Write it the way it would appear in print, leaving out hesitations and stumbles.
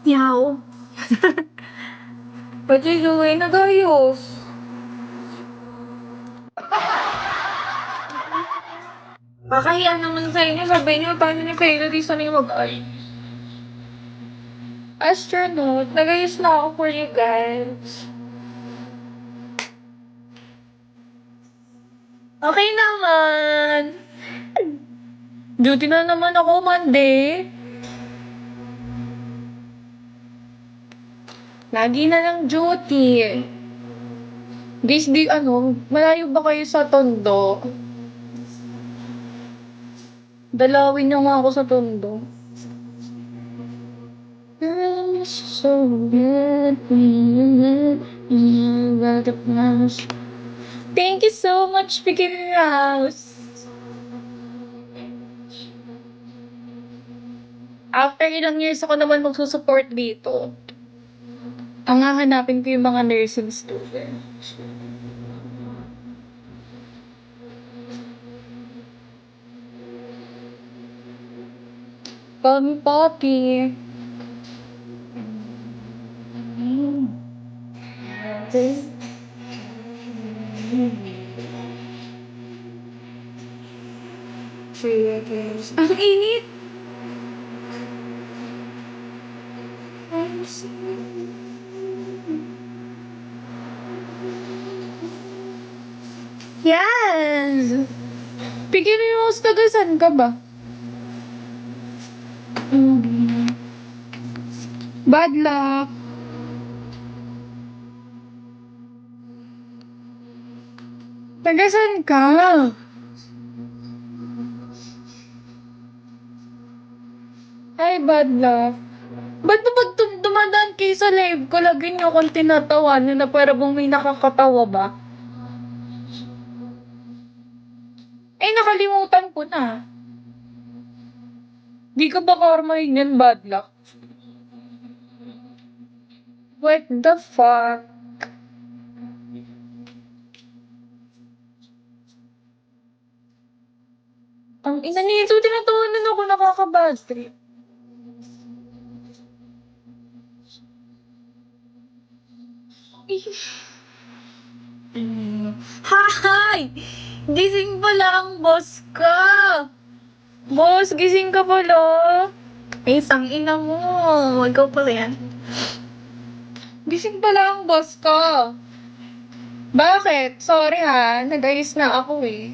Yaw. Pati Joey nagayos. Makahiya naman sa inyo. Sabi niyo, paano ni Pedro di sanay mag-ay? Astronaut, nagayos na ako for you guys. Okay naman. Duty na naman ako Monday. Lagi na lang duty. Guys, malayo ba kayo sa Tondo? Dalawin niyo nga ako sa Tondo. So good. Thank you so much, Mickey Mouse. After ilang years ako naman magsusupport dito. Ang hahanapin ko yung mga nursing students. Call me Poppy. Ang init! Yes! Bigyan mo yung tagasan ka ba? Bad luck. Tagasan ka? Ay, bad luck. Ba't ba pag dumadaan kayo sa live ko, lagi niyo akong tinatawanan na para bang may nakakatawa ba? Eh, nakalimutan ko na. Di ka ba karma yun, bad luck? What the fuck? Ang ina nito, tinatawanan ako, nakaka-bad trip. Hi! Gising pala ang boss ka! Boss, gising ka pala! Eh, ina mo. Ikaw pala yan. Gising pala ang boss ka. Bakit? Sorry ha, nag-ayos na ako eh.